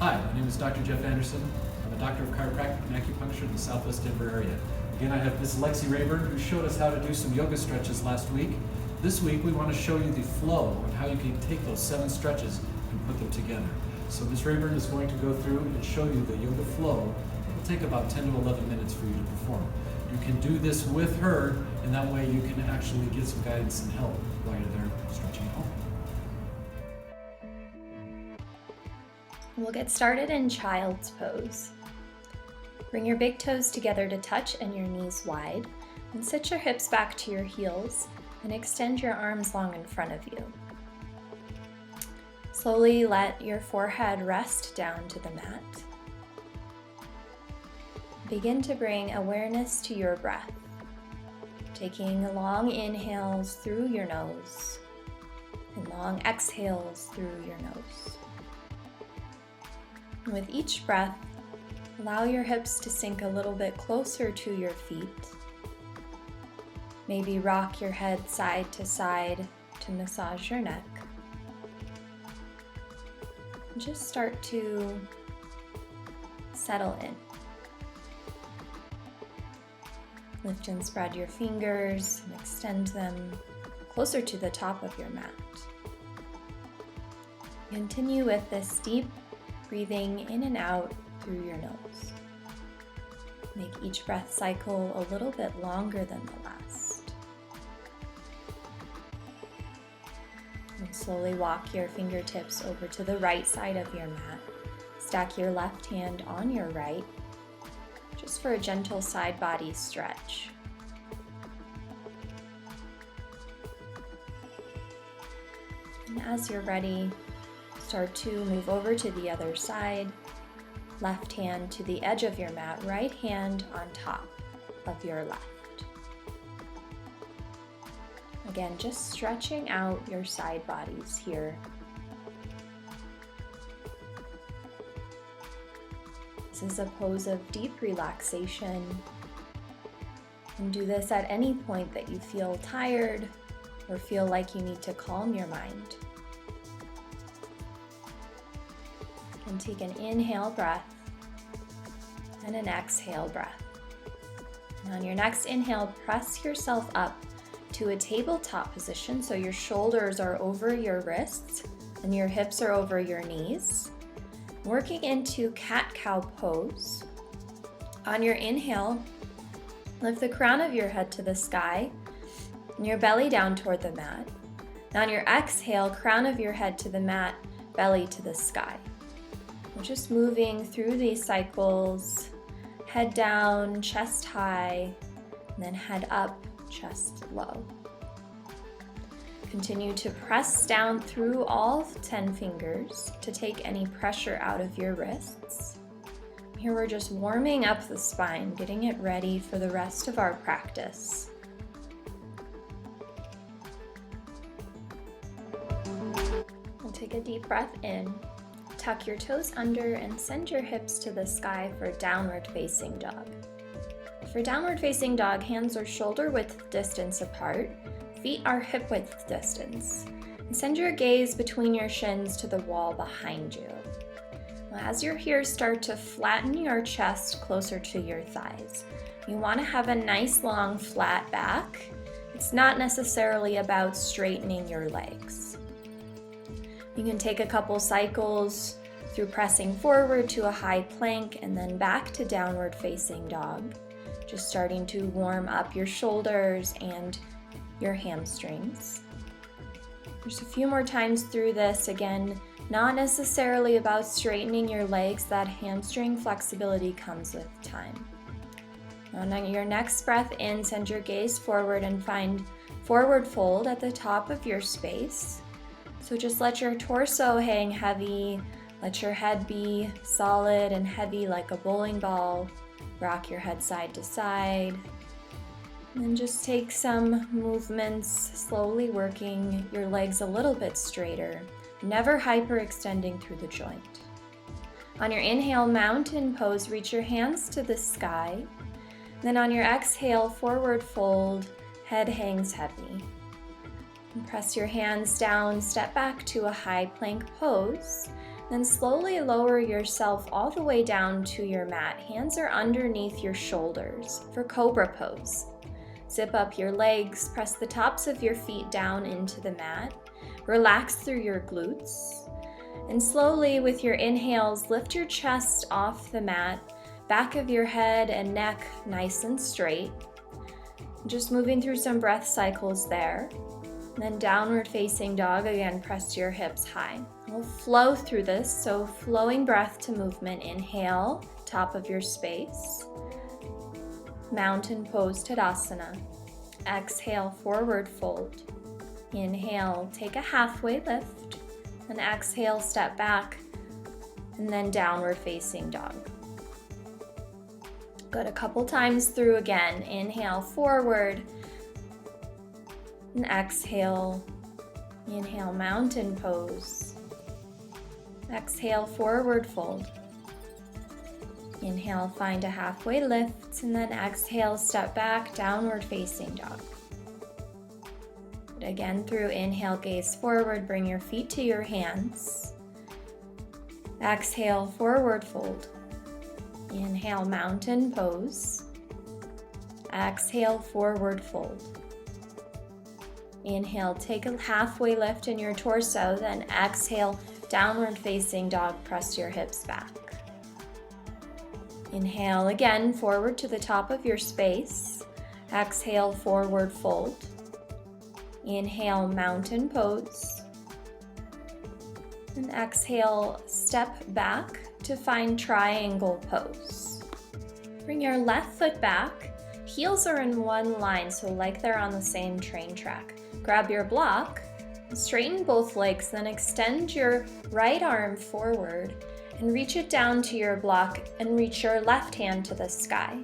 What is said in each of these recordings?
Hi, my name is Dr. Jeff Anderson. I'm a doctor of chiropractic and acupuncture in the Southwest Denver area. Again, I have Ms. Lexie Rayburn, who showed us how to do some yoga stretches last week. This week, we want to show you the flow and how you can take those 7 stretches and put them together. So Ms. Rayburn is going to go through and show you the yoga flow. It will take about 10 to 11 minutes for you to perform. You can do this with her, and that way you can actually get some guidance and help while you're there stretching at home. We'll get started in child's pose. Bring your big toes together to touch and your knees wide, and sit your hips back to your heels and extend your arms long in front of you. Slowly let your forehead rest down to the mat. Begin to bring awareness to your breath, taking long inhales through your nose and long exhales through your nose. With each breath, allow your hips to sink a little bit closer to your feet. Maybe rock your head side to side to massage your neck. Just start to settle in. Lift and spread your fingers and extend them closer to the top of your mat. Continue with this deep breathing in and out through your nose. Make each breath cycle a little bit longer than the last. And slowly walk your fingertips over to the right side of your mat. Stack your left hand on your right, just for a gentle side body stretch. And as you're ready, start to move over to the other side. Left hand to the edge of your mat, right hand on top of your left. Again, just stretching out your side bodies here. This is a pose of deep relaxation. And do this at any point that you feel tired or feel like you need to calm your mind. And take an inhale breath and an exhale breath. And on your next inhale, press yourself up to a tabletop position so your shoulders are over your wrists and your hips are over your knees. Working into cat-cow pose. On your inhale, lift the crown of your head to the sky and your belly down toward the mat. And on your exhale, crown of your head to the mat, belly to the sky. We're just moving through these cycles, head down, chest high, and then head up, chest low. Continue to press down through all 10 fingers to take any pressure out of your wrists. Here we're just warming up the spine, getting it ready for the rest of our practice. We'll take a deep breath in. Tuck your toes under and send your hips to the sky for downward facing dog. For downward facing dog, hands are shoulder width distance apart, feet are hip width distance. And send your gaze between your shins to the wall behind you. As you're here, start to flatten your chest closer to your thighs. You want to have a nice long flat back. It's not necessarily about straightening your legs. You can take a couple cycles through pressing forward to a high plank and then back to downward facing dog. Just starting to warm up your shoulders and your hamstrings. Just a few more times through this. Again, not necessarily about straightening your legs. That hamstring flexibility comes with time. On your next breath in, send your gaze forward and find forward fold at the top of your space. So just let your torso hang heavy, let your head be solid and heavy like a bowling ball. Rock your head side to side. And then just take some movements, slowly working your legs a little bit straighter, never hyperextending through the joint. On your inhale, mountain pose, reach your hands to the sky. Then on your exhale, forward fold, head hangs heavy. And press your hands down, step back to a high plank pose. Then slowly lower yourself all the way down to your mat. Hands are underneath your shoulders for Cobra pose. Zip up your legs, press the tops of your feet down into the mat. Relax through your glutes. And slowly with your inhales, lift your chest off the mat, back of your head and neck nice and straight. Just moving through some breath cycles there. And then downward facing dog, again, press your hips high. We'll flow through this, so flowing breath to movement. Inhale, top of your space. Mountain pose, Tadasana. Exhale, forward fold. Inhale, take a halfway lift. And exhale, step back. And then downward facing dog. Good, a couple times through again. Inhale, forward. And exhale. Inhale, mountain pose. Exhale, forward fold. Inhale, find a halfway lift, and then exhale, step back, downward facing dog. Again, through inhale, gaze forward, bring your feet to your hands. Exhale, forward fold. Inhale, mountain pose. Exhale, forward fold. Inhale, take a halfway lift in your torso, then exhale, downward facing dog, press your hips back. Inhale again, forward to the top of your space. Exhale, forward fold. Inhale, mountain pose. And exhale, step back to find triangle pose. Bring your left foot back. Heels are in one line, so like they're on the same train track. Grab your block, straighten both legs, then extend your right arm forward and reach it down to your block and reach your left hand to the sky.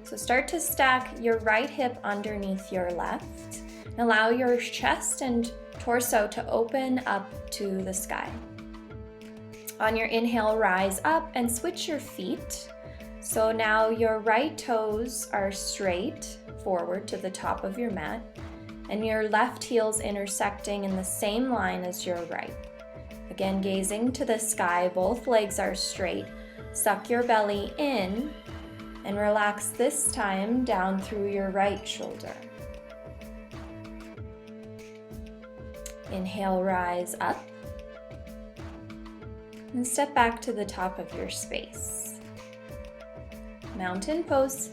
So start to stack your right hip underneath your left. Allow your chest and torso to open up to the sky. On your inhale, rise up and switch your feet. So now your right toes are straight forward to the top of your mat, and your left heel's intersecting in the same line as your right. Again, gazing to the sky, both legs are straight. Suck your belly in and relax this time down through your right shoulder. Inhale, rise up. And step back to the top of your space. Mountain pose.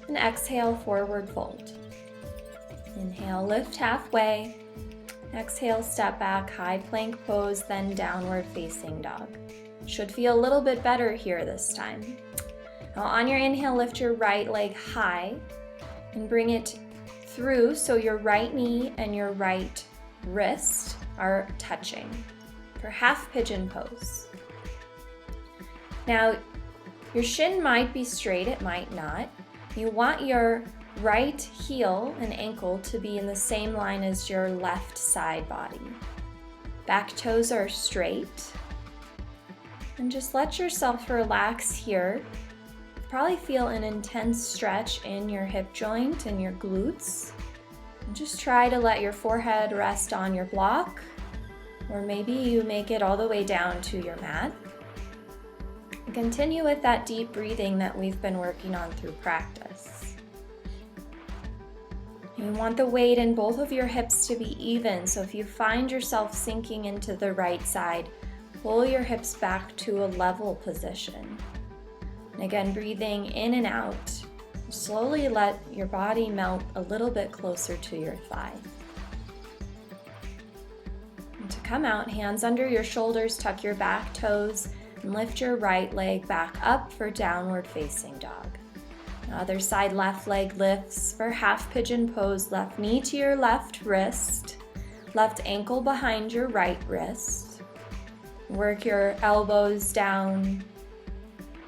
And exhale, forward fold. Inhale, lift halfway. Exhale, step back, high plank pose, then downward facing dog. Should feel a little bit better here this time. Now on your inhale, lift your right leg high and bring it through so your right knee and your right wrist are touching for half pigeon pose. Now, your shin might be straight, it might not. You want your right heel and ankle to be in the same line as your left side body. Back toes are straight. And just let yourself relax here. Probably feel an intense stretch in your hip joint and your glutes. And just try to let your forehead rest on your block, or maybe you make it all the way down to your mat. And continue with that deep breathing that we've been working on through practice. You want the weight in both of your hips to be even, so if you find yourself sinking into the right side, pull your hips back to a level position. And again, breathing in and out. Slowly let your body melt a little bit closer to your thigh. And to come out, hands under your shoulders, tuck your back toes, and lift your right leg back up for downward facing dog. Other side, left leg lifts for half pigeon pose, left knee to your left wrist, left ankle behind your right wrist. Work your elbows down.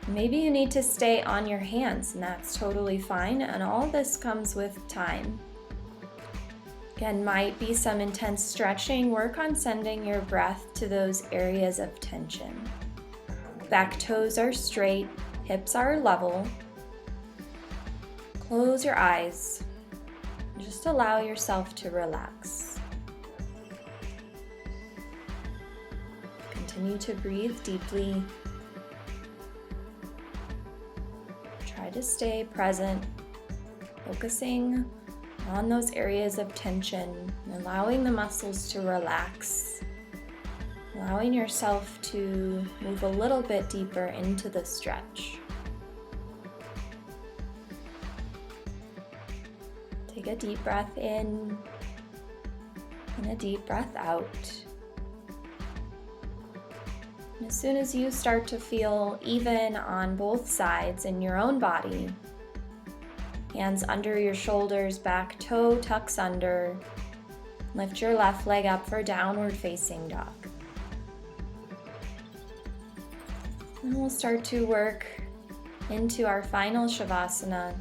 Maybe you need to stay on your hands, and that's totally fine, and all this comes with time. Again, might be some intense stretching. Work on sending your breath to those areas of tension. Back toes are straight, hips are level. Close your eyes. Just allow yourself to relax. Continue to breathe deeply. Try to stay present, focusing on those areas of tension, and allowing the muscles to relax, allowing yourself to move a little bit deeper into the stretch. Take a deep breath in and a deep breath out. And as soon as you start to feel even on both sides in your own body, hands under your shoulders, back toe tucks under, lift your left leg up for downward facing dog. And we'll start to work into our final Shavasana.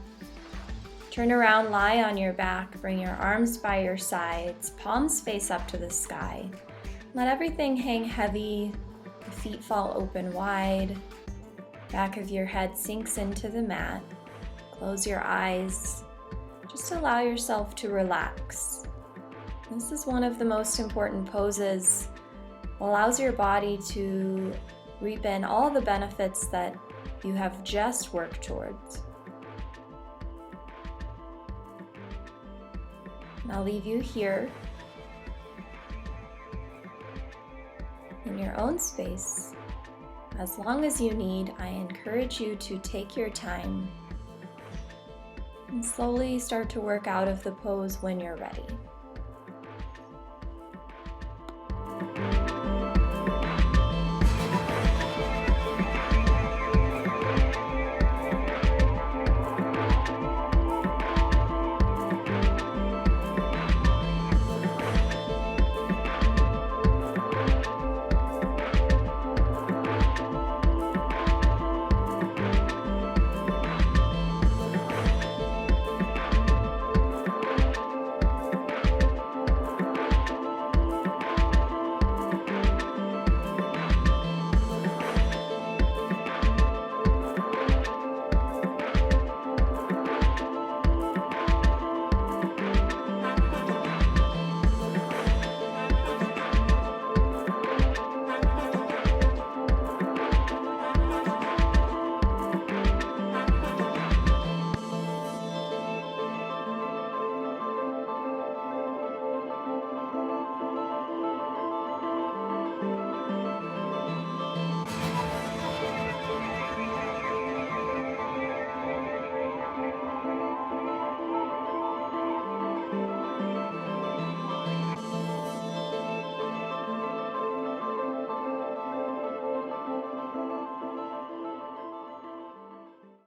Turn around, lie on your back, bring your arms by your sides, palms face up to the sky. Let everything hang heavy, the feet fall open wide, back of your head sinks into the mat. Close your eyes. Just allow yourself to relax. This is one of the most important poses. Allows your body to reap in all the benefits that you have just worked towards. And I'll leave you here in your own space. As long as you need, I encourage you to take your time and slowly start to work out of the pose when you're ready.